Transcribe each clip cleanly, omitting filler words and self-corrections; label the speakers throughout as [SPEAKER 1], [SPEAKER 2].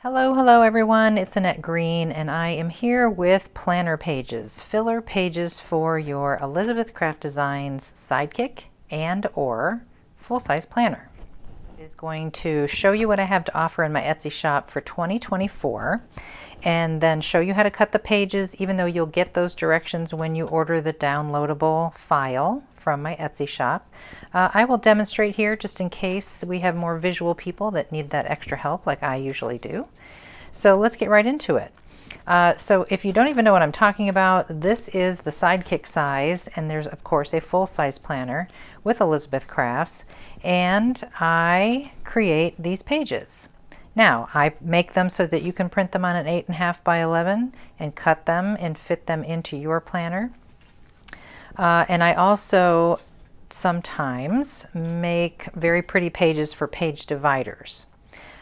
[SPEAKER 1] Hello everyone, it's Annette Green and I am here with planner pages, filler pages for your Elizabeth Craft Designs Sidekick and or full-size planner. Is going to show you what I have to offer in my Etsy shop for 2024 and then show you how to cut the pages, even though you'll get those directions when you order the downloadable file from my Etsy shop. I will demonstrate here just in case we have more visual people that need that extra help like I usually do. So let's get right into it. So if you don't even know what I'm talking about, this is the Sidekick size, and there's of course a full-size planner with Elizabeth Crafts, and I create these pages. Now I make them so that you can print them on an 8.5 by 11 and cut them and fit them into your planner. And I also sometimes make very pretty pages for page dividers.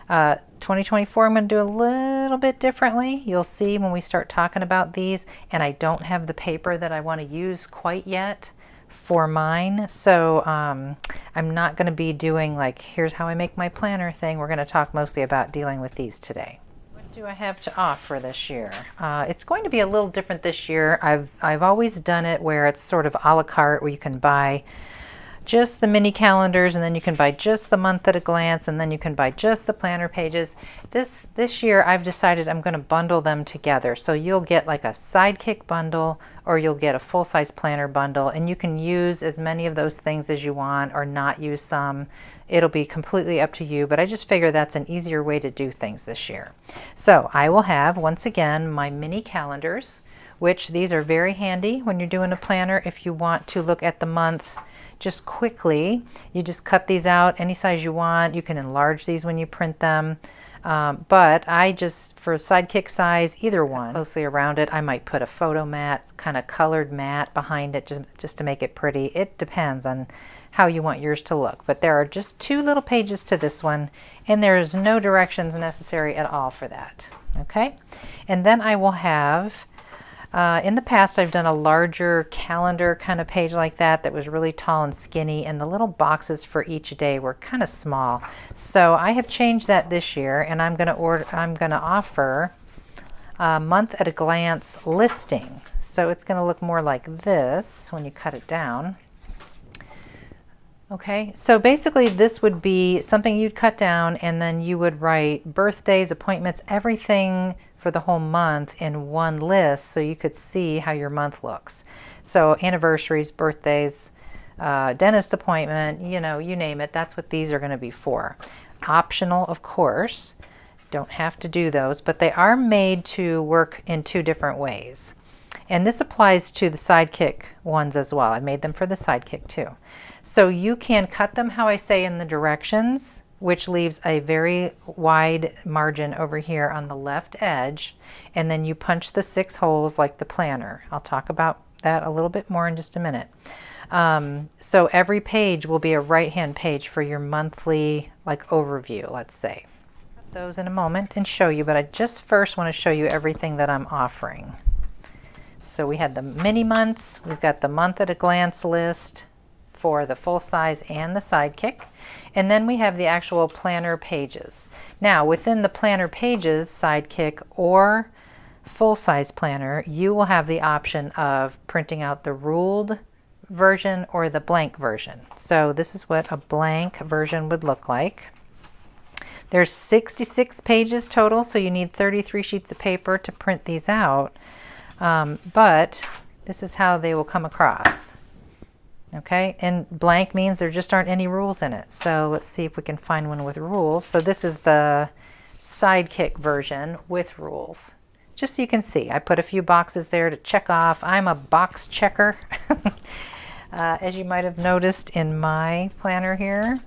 [SPEAKER 1] 2024 I'm going to do a little bit differently. You'll see when we start talking about these, and I don't have the paper that I want to use quite yet for mine, so I'm not going to be doing like here's how I make my planner thing. We're going to talk mostly about dealing with these today. What do I have to offer this year? It's going to be a little different this year. I've always done it where it's sort of a la carte, where you can buy just the mini calendars, and then you can buy just the month at a glance, and then you can buy just the planner pages. This year I've decided I'm going to bundle them together. So you'll get like a Sidekick bundle, or you'll get a full-size planner bundle, and you can use as many of those things as you want or not use some. It'll be completely up to you, but I just figure that's an easier way to do things this year. So I will have, once again, my mini calendars, which these are very handy when you're doing a planner. If you want to look at the month just quickly, you just cut these out any size you want. You can enlarge these when you print them, but I just, for Sidekick size, either one, closely around it, I might put a photo mat, kind of colored mat behind it, just to make it pretty. It depends on how you want yours to look, but there are just 2 little pages to this one, and there's no directions necessary at all for that. Okay, and then I will have, in the past I've done a larger calendar kind of page like that was really tall and skinny, and the little boxes for each day were kind of small. So I have changed that this year, and I'm going to offer a month at a glance listing. So it's going to look more like this when you cut it down. Okay, so basically this would be something you'd cut down, and then you would write birthdays, appointments, everything for the whole month in one list, so you could see how your month looks. So anniversaries, birthdays, dentist appointment, you know, you name it, that's what these are going to be for. Optional, of course, don't have to do those, but they are made to work in 2 different ways. And this applies to the Sidekick ones as well. I made them for the Sidekick too. So you can cut them how I say in the directions, which leaves a very wide margin over here on the left edge, and then you punch the 6 holes like the planner. I'll talk about that a little bit more in just a minute. So every page will be a right-hand page for your monthly like overview, let's say. Those in a moment and show you, but I just first want to show you everything that I'm offering. So we had the mini months, we've got the month at a glance list for the full size and the Sidekick, and then we have the actual planner pages. Now within the planner pages, Sidekick or full size planner, you will have the option of printing out the ruled version or the blank version. So this is what a blank version would look like. There's 66 pages total, so you need 33 sheets of paper to print these out. But this is how they will come across. Okay, and blank means there just aren't any rules in it. So let's see if we can find one with rules. So this is the Sidekick version with rules. Just so you can see, I put a few boxes there to check off. I'm a box checker, as you might have noticed in my planner here.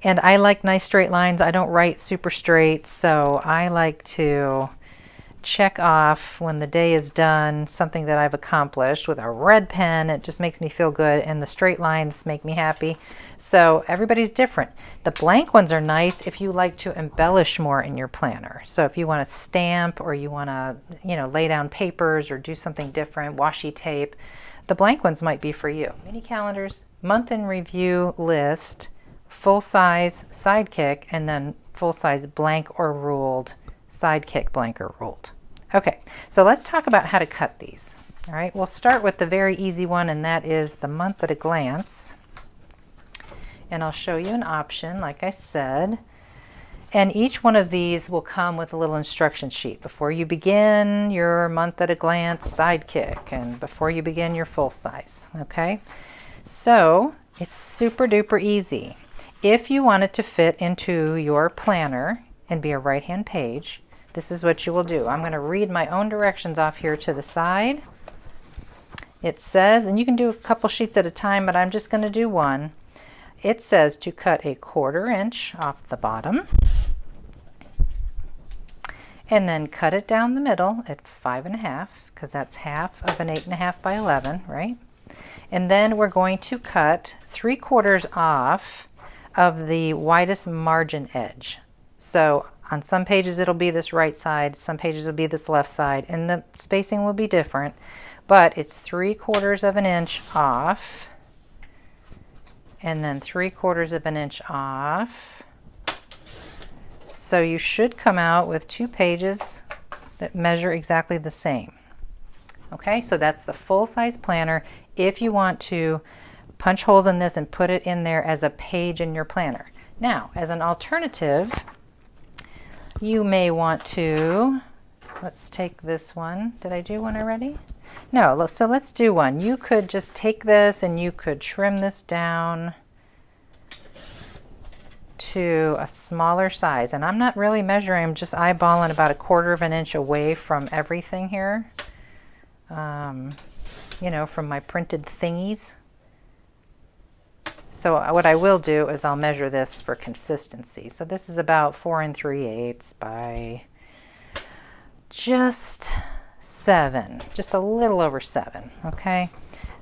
[SPEAKER 1] And I like nice straight lines. I don't write super straight, so I like to check off when the day is done something that I've accomplished with a red pen. It just makes me feel good, and the straight lines make me happy. So everybody's different. The blank ones are nice if you like to embellish more in your planner. So if you want to stamp, or you want to, you know, lay down papers or do something different, washi tape, the blank ones might be for you. Mini calendars, month in review list, full size Sidekick, and then full-size blank or ruled, Sidekick blank or ruled. Okay, so let's talk about how to cut these. All right, we'll start with the very easy one, and that is the month at a glance. And I'll show you an option, like I said. And each one of these will come with a little instruction sheet before you begin your month at a glance Sidekick and before you begin your full size. Okay, so it's super duper easy. If you want it to fit into your planner and be a right-hand page, this is what you will do. I'm going to read my own directions off here to the side. It says, and you can do a couple sheets at a time, but I'm just going to do one. It says to cut a 1/4 inch off the bottom and then cut it down the middle at 5.5, because that's half of an 8.5 by 11, right? And then we're going to cut 3/4 off of the widest margin edge. So on some pages it'll be this right side, some pages will be this left side, and the spacing will be different, but it's 3/4 of an inch off, and then 3/4 of an inch off. So you should come out with 2 pages that measure exactly the same. Okay, so that's the full-size planner. If you want to punch holes in this and put it in there as a page in your planner. Now, as an alternative, you may want to, let's take this one. Did I do one already? No, so let's do one. You could just take this and you could trim this down to a smaller size. And I'm not really measuring, I'm just eyeballing about 1/4 of an inch away from everything here. You know, from my printed thingies. So what I will do is I'll measure this for consistency. So this is about 4 3/8 by just 7, just a little over 7, okay?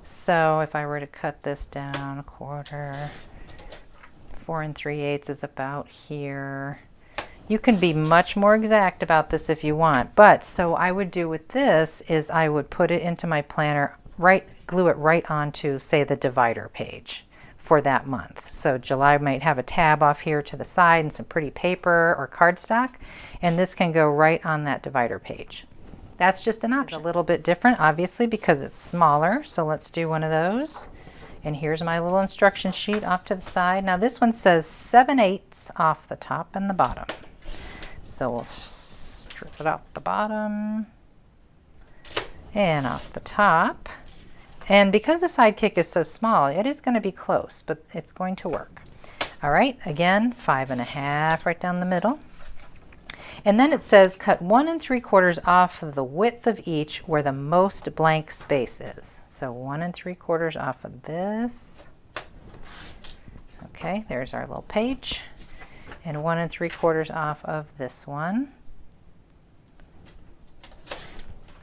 [SPEAKER 1] So if I were to cut this down 1/4, 4 3/8 is about here. You can be much more exact about this if you want, but so I would do with this is I would put it into my planner, glue it right onto, say, the divider page for that month. So July might have a tab off here to the side and some pretty paper or cardstock, and this can go right on that divider page. That's just an option. It's a little bit different, obviously, because it's smaller. So let's do one of those. And here's my little instruction sheet off to the side. Now this one says 7/8 off the top and the bottom. So we'll strip it off the bottom and off the top. And because the Sidekick is so small, it is going to be close, but it's going to work. All right, again, 5.5 right down the middle. And then it says cut 1 3/4 off of the width of each where the most blank space is. So 1 3/4 off of this. Okay, there's our little page. And 1 3/4 off of this one.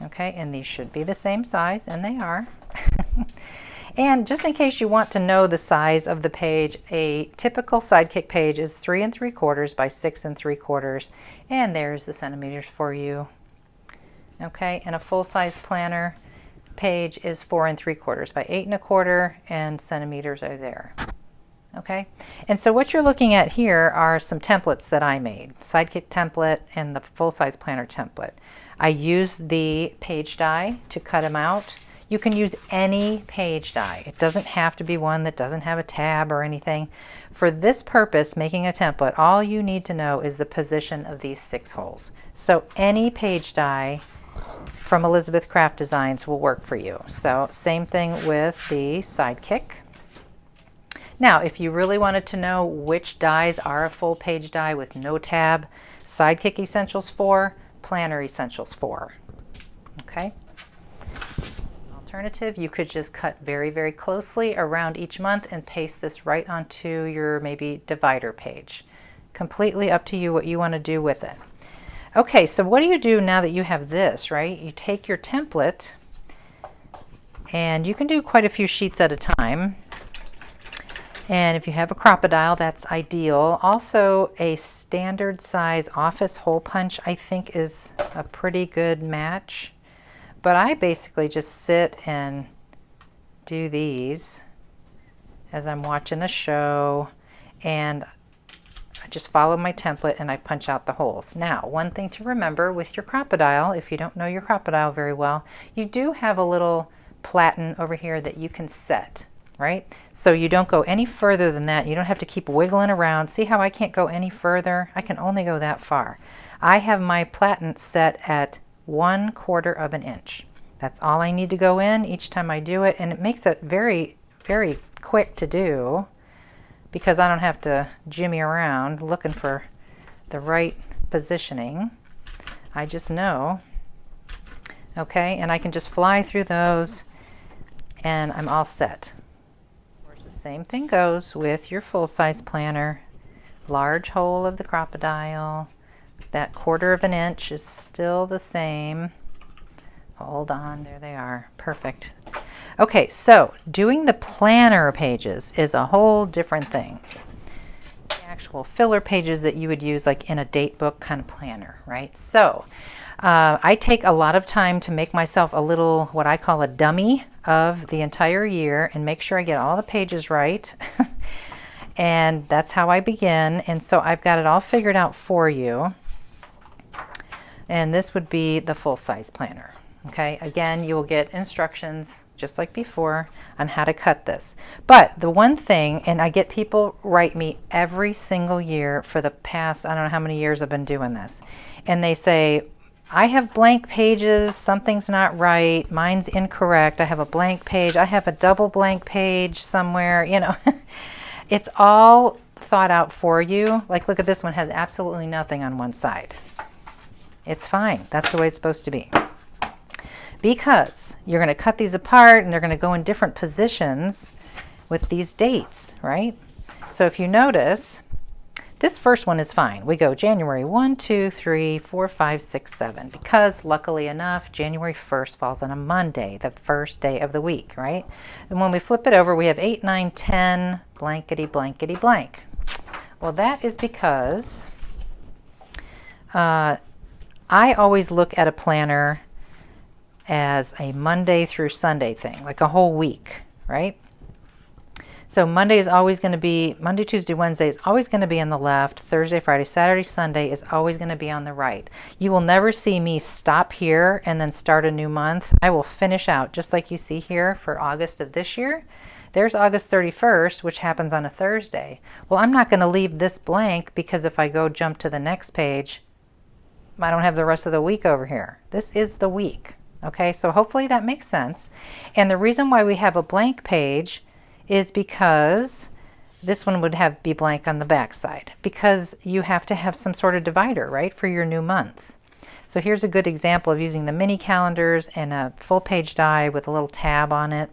[SPEAKER 1] Okay, and these should be the same size, and they are. And just in case you want to know the size of the page, a typical Sidekick page is 3 3/4 by 6 3/4, and there's the centimeters for you. Okay, and a full-size planner page is 4 3/4 by 8 1/4, and centimeters are there. Okay, and so what you're looking at here are some templates that I made, Sidekick template and the full-size planner template. I used the page die to cut them out. You can use any page die. It doesn't have to be one that doesn't have a tab or anything. For this purpose, making a template, all you need to know is the position of these 6 holes. So any page die from Elizabeth Craft Designs will work for you. So same thing with the Sidekick. Now, if you really wanted to know which dies are a full page die with no tab, Sidekick Essentials 4, Planner Essentials 4. Okay. Alternative, you could just cut very, very closely around each month and paste this right onto your maybe divider page. Completely up to you what you want to do with it. Okay, so what do you do now that you have this, right? You take your template, and you can do quite a few sheets at a time. And if you have a crocodile, that's ideal. Also, a standard size office hole punch, I think, is a pretty good match. But I basically just sit and do these as I'm watching a show, and I just follow my template and I punch out the holes. Now, one thing to remember with your crocodile, if you don't know your crocodile very well, you do have a little platen over here that you can set, right? So you don't go any further than that. You don't have to keep wiggling around. See how I can't go any further? I can only go that far. I have my platen set at 1/4 of an inch. That's all I need to go in each time I do it, and it makes it very, very quick to do because I don't have to jimmy around looking for the right positioning. I just know. Okay, and I can just fly through those and I'm all set. Of course, the same thing goes with your full-size planner. Large hole of the crocodile. That 1/4 of an inch is still the same. Hold on, there they are. Perfect. Okay, so doing the planner pages is a whole different thing. The actual filler pages that you would use like in a date book kind of planner, right? So I take a lot of time to make myself a little, what I call a dummy of the entire year and make sure I get all the pages right. And that's how I begin. And so I've got it all figured out for you. And this would be the full-size planner. Okay, again, you will get instructions just like before on how to cut this. But the one thing, and I get people write me every single year for the past, I don't know how many years I've been doing this, and they say, I have blank pages, something's not right, mine's incorrect, I have a blank page, I have a double blank page somewhere, you know. It's all thought out for you. Like, look at this one, has absolutely nothing on one side. It's fine, that's the way it's supposed to be. Because you're going to cut these apart and they're going to go in different positions with these dates, right? So if you notice, this first one is fine. We go January 1, 2, 3, 4, 5, 6, 7, because luckily enough, January 1st falls on a Monday, the first day of the week, right? And when we flip it over, we have 8, 9, 10, blankety, blankety, blank. Well, that is because I always look at a planner as a Monday through Sunday thing, like a whole week, right? So Monday is always going to be, Monday, Tuesday, Wednesday is always going to be on the left. Thursday, Friday, Saturday, Sunday is always going to be on the right. You will never see me stop here and then start a new month. I will finish out just like you see here for August of this year. There's August 31st, which happens on a Thursday. Well, I'm not going to leave this blank because if I go jump to the next page, I don't have the rest of the week over here. This is the week. Okay, so hopefully that makes sense. And the reason why we have a blank page is because this one would be blank on the back side, because you have to have some sort of divider, right, for your new month. So here's a good example of using the mini calendars and a full page die with a little tab on it.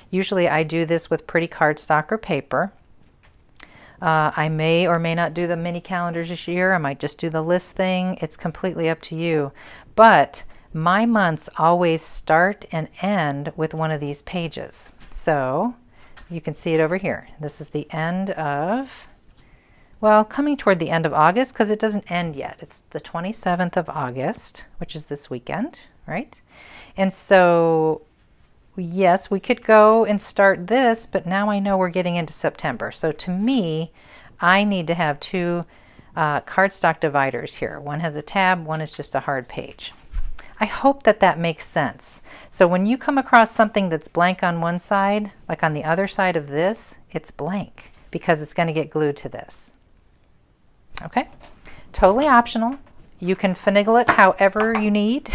[SPEAKER 1] Usually I do this with pretty cardstock or paper. I may or may not do the mini calendars this year. I might just do the list thing. It's completely up to you. But my months always start and end with one of these pages. So you can see it over here. This is the end of, well, coming toward the end of August because it doesn't end yet. It's the 27th of August, which is this weekend, right? And so, yes, we could go and start this, but now I know we're getting into September. So to me, I need to have two cardstock dividers here. One has a tab, one is just a hard page. I hope that that makes sense. So when you come across something that's blank on one side, like on the other side of this, it's blank because it's going to get glued to this. Okay? Totally optional. You can finagle it however you need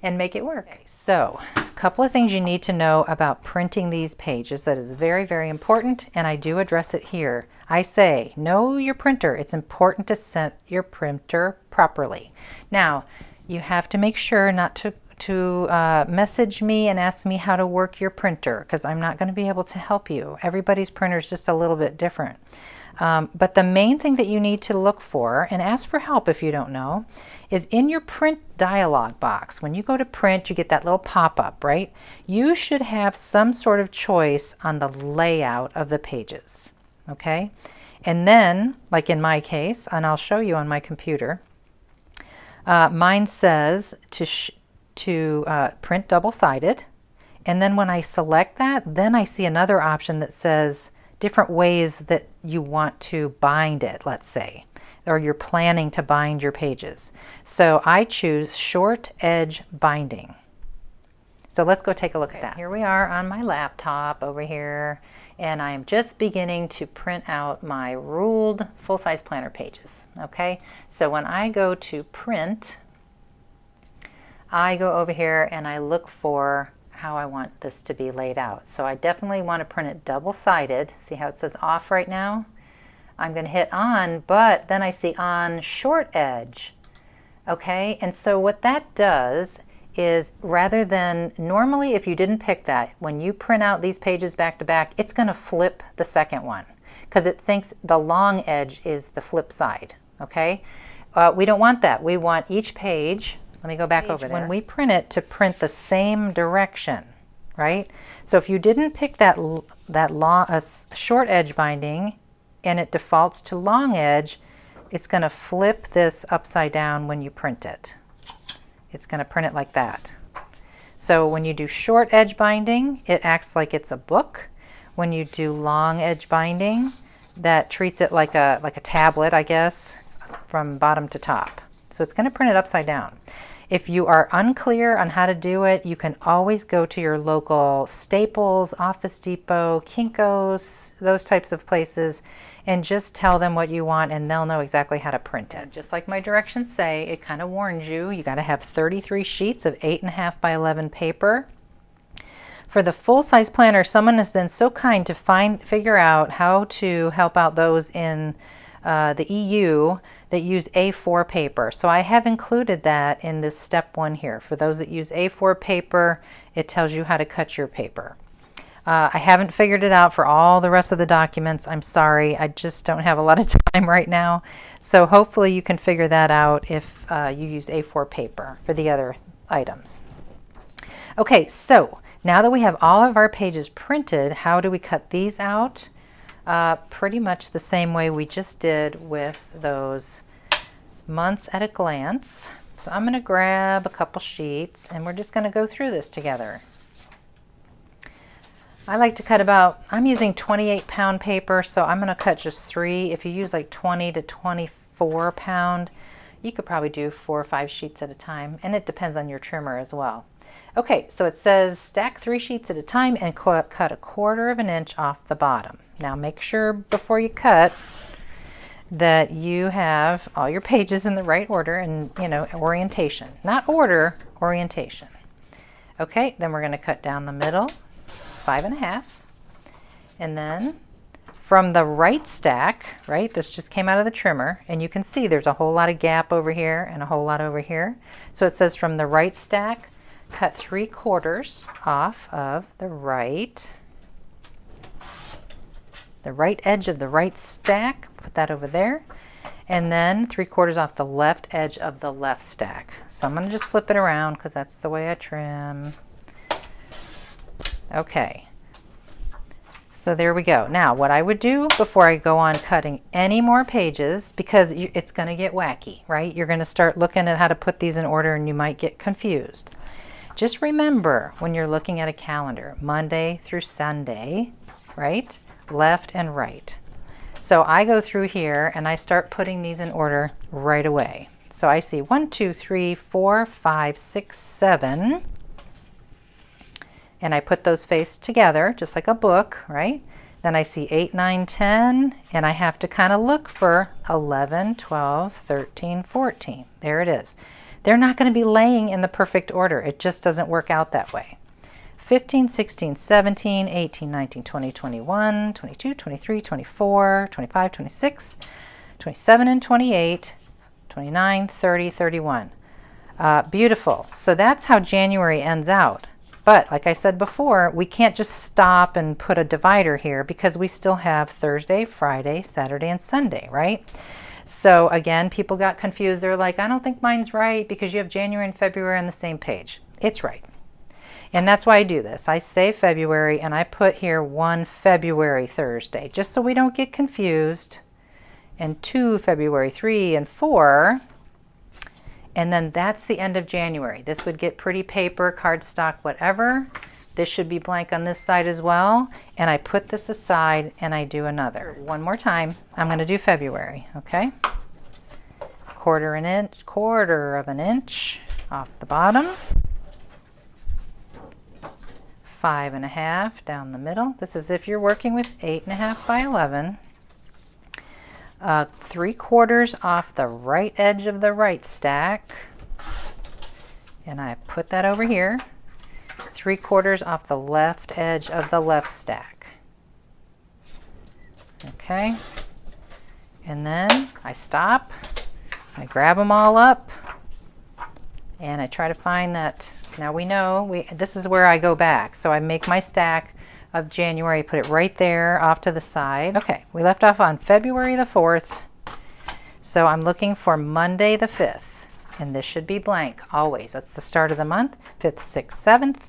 [SPEAKER 1] and make it work. Okay, so a couple of things you need to know about printing these pages that is very, very important, and I do address it here. I say, know your printer. It's important to set your printer properly. Now, you have to make sure not to message me and ask me how to work your printer, because I'm not going to be able to help you. Everybody's printer is just a little bit different. But the main thing that you need to look for, and ask for help if you don't know, is in your print dialog box. When you go to print, you get that little pop-up, right? You should have some sort of choice on the layout of the pages, okay? And then, like in my case, and I'll show you on my computer, mine says to print double-sided, and then when I select that, then I see another option that says different ways that you want to bind it, let's say, or you're planning to bind your pages. So I choose short edge binding. So let's go take a look at that. Here we are on my laptop over here, and I'm just beginning to print out my ruled full-size planner pages. Okay, so when I go to print, I go over here and I look for how I want this to be laid out. So I definitely want to print it double-sided. See how it says off right now? I'm going to hit on, but then I see on short edge. Okay, and so what that does is, rather than normally if you didn't pick that, when you print out these pages back to back, it's going to flip the second one because it thinks the long edge is the flip side. Okay, we don't want that. We want each page, let me go back over there, when we print it, to print the same direction, right? So if you didn't pick that long short edge binding and it defaults to long edge, it's going to flip this upside down when you print it. It's going to print it like that. So when you do short edge binding, it acts like it's a book. When you do long edge binding, that treats it like a tablet, I guess, from bottom to top. So it's going to print it upside down. If you are unclear on how to do it, you can always go to your local Staples, Office Depot, Kinko's, those types of places, and just tell them what you want and they'll know exactly how to print it. Just like my directions say, it kind of warns you, you got to have 33 sheets of 8.5 by 11 paper. For the full-size planner, someone has been so kind to figure out how to help out those in the EU that use A4 paper. So I have included that in this step 1 here. For those that use A4 paper, it tells you how to cut your paper. I haven't figured it out for all the rest of the documents. I'm sorry, I just don't have a lot of time right now. So hopefully you can figure that out if you use A4 paper for the other items. Okay, so now that we have all of our pages printed, how do we cut these out? Pretty much the same way we just did with those months at a glance. So I'm going to grab a couple sheets and we're just going to go through this together. I like to cut about, I'm using 28-pound paper, so I'm going to cut just 3. If you use like 20 to 24 pound, you could probably do 4 or 5 sheets at a time, and it depends on your trimmer as well. Okay, so it says stack 3 sheets at a time and cut 1/4 of an inch off the bottom. Now make sure before you cut that you have all your pages in the right order and, you know, orientation. Not order, orientation. Okay, then we're going to cut down the middle, 5.5, and then from the right stack, right, this just came out of the trimmer, and you can see there's a whole lot of gap over here and a whole lot over here. So it says from the right stack, cut 3/4 off of the right edge of the right stack, put that over there, and then 3/4 off the left edge of the left stack. So I'm going to just flip it around because that's the way I trim. Okay, so there we go. Now what I would do before I go on cutting any more pages, because it's going to get wacky, right? You're going to start looking at how to put these in order and you might get confused. Just remember when you're looking at a calendar, Monday through Sunday, right? Left and right. So I go through here and I start putting these in order right away. So I see 1, 2, 3, 4, 5, 6, 7. And I put those faced together just like a book, right? Then I see 8, 9, 10, and I have to kind of look for 11, 12, 13, 14. There it is. They're not going to be laying in the perfect order. It just doesn't work out that way. 15, 16, 17, 18, 19, 20, 21, 22, 23, 24, 25, 26, 27, and 28, 29, 30, 31. Beautiful. So that's how January ends out. But like I said before, we can't just stop and put a divider here because we still have Thursday, Friday, Saturday, and Sunday, right? So again, people got confused. They're like, I don't think mine's right because you have January and February on the same page. It's right. And that's why I do this. I say February and I put here 1 February Thursday, just so we don't get confused. And 2 February, 3 and 4. And then that's the end of January. This would get pretty paper, cardstock, whatever. This should be blank on this side as well. And I put this aside and I do another. One more time. I'm going to do February, okay? Quarter of an inch off the bottom. 5.5 down the middle. This is if you're working with 8.5 by 11. 3/4 off the right edge of the right stack. And I put that over here. 3/4 off the left edge of the left stack. Okay. And then I stop. I grab them all up. And I try to find that. Now we know this is where I go back. So I make my stack of January, put it right there off to the side. Okay, we left off on February the 4th. So I'm looking for Monday the 5th. And this should be blank always. That's the start of the month. 5th, 6th, 7th.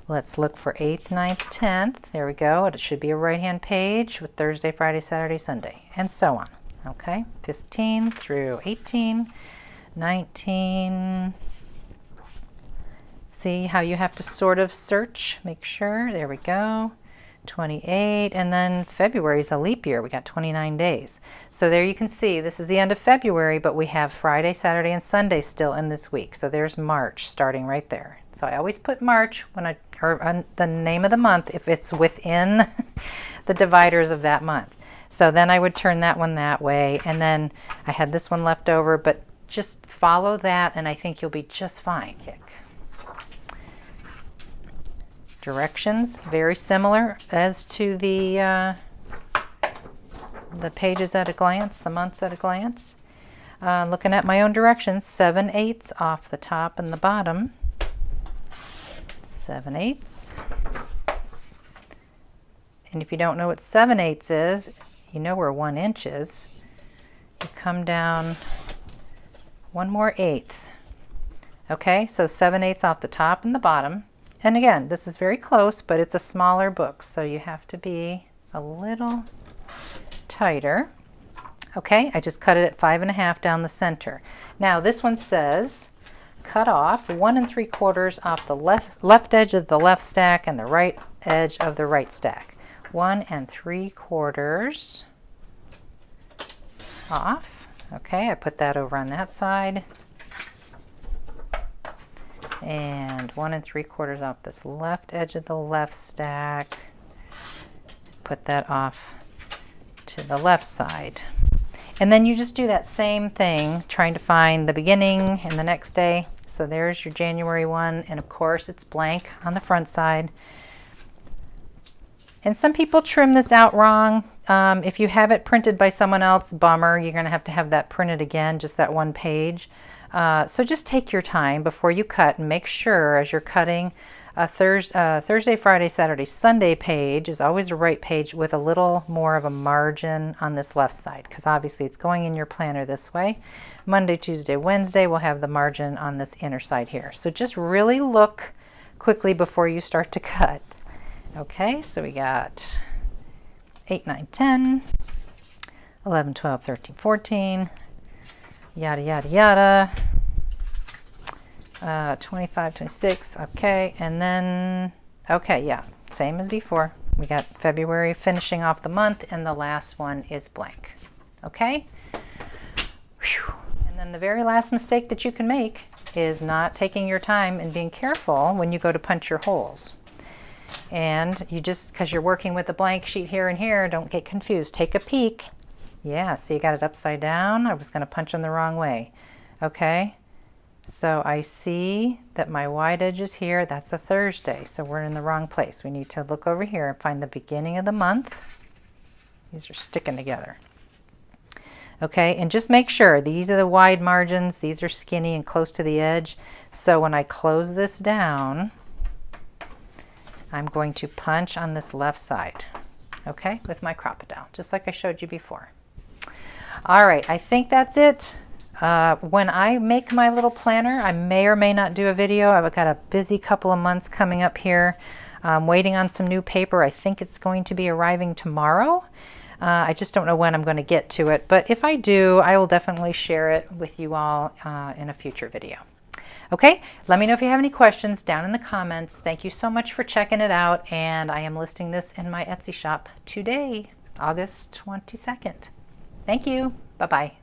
[SPEAKER 1] Let's look for 8th, 9th, 10th. There we go. It should be a right-hand page with Thursday, Friday, Saturday, Sunday, and so on. Okay, 15 through 18, 19. See how you have to sort of search, make sure. There we go. 28, and then February is a leap year. We got 29 days. So there you can see this is the end of February, but we have Friday, Saturday, and Sunday still in this week. So there's March starting right there. So I always put March or the name of the month if it's within the dividers of that month. So then I would turn that one that way, and then I had this one left over, but just follow that and I think you'll be just fine. Directions, very similar as to the pages at a glance, the months at a glance. Looking at my own directions, 7/8 off the top and the bottom. 7/8. And if you don't know what 7/8 is, you know where 1 inch is. You come down 1 more eighth. Okay, so 7/8 off the top and the bottom. And again, this is very close, but it's a smaller book, so you have to be a little tighter. Okay, I just cut it at 5.5 down the center. Now this one says cut off 1 3/4 off the left edge of the left stack and the right edge of the right stack. 1 3/4 off. Okay, I put that over on that side. And 1 3/4 off this left edge of the left stack. Put that off to the left side. And then you just do that same thing, trying to find the beginning and the next day. So there's your January one, and of course it's blank on the front side. And some people trim this out wrong. If you have it printed by someone else, bummer, you're going to have that printed again, just that one page. So just take your time before you cut and make sure as you're cutting a Thursday, Friday, Saturday, Sunday page is always a right page with a little more of a margin on this left side, because obviously it's going in your planner this way. Monday, Tuesday, Wednesday will have the margin on this inner side here. So just really look quickly before you start to cut. Okay, so we got 8, 9, 10, 11, 12, 13, 14, yada, yada, yada. 25, 26, okay, and then, okay, yeah, same as before. We got February finishing off the month, and the last one is blank, okay? Whew. And then the very last mistake that you can make is not taking your time and being careful when you go to punch your holes. And you just, because you're working with a blank sheet here and here, don't get confused. Take a peek. Yeah, see, you got it upside down. I was going to punch them the wrong way. Okay. So I see that my wide edge is here. That's a Thursday, so we're in the wrong place. We need to look over here and find the beginning of the month. These are sticking together. Okay, and just make sure these are the wide margins. These are skinny and close to the edge. So when I close this down, I'm going to punch on this left side, okay, with my Crop-A-Dowel, just like I showed you before. All right, I think that's it. When I make my little planner, I may or may not do a video. I've got a busy couple of months coming up here. I'm waiting on some new paper. I think it's going to be arriving tomorrow. I just don't know when I'm going to get to it, but if I do, I will definitely share it with you all in a future video. Okay, let me know if you have any questions down in the comments. Thank you so much for checking it out, and I am listing this in my Etsy shop today, August 22nd. Thank you. Bye-bye.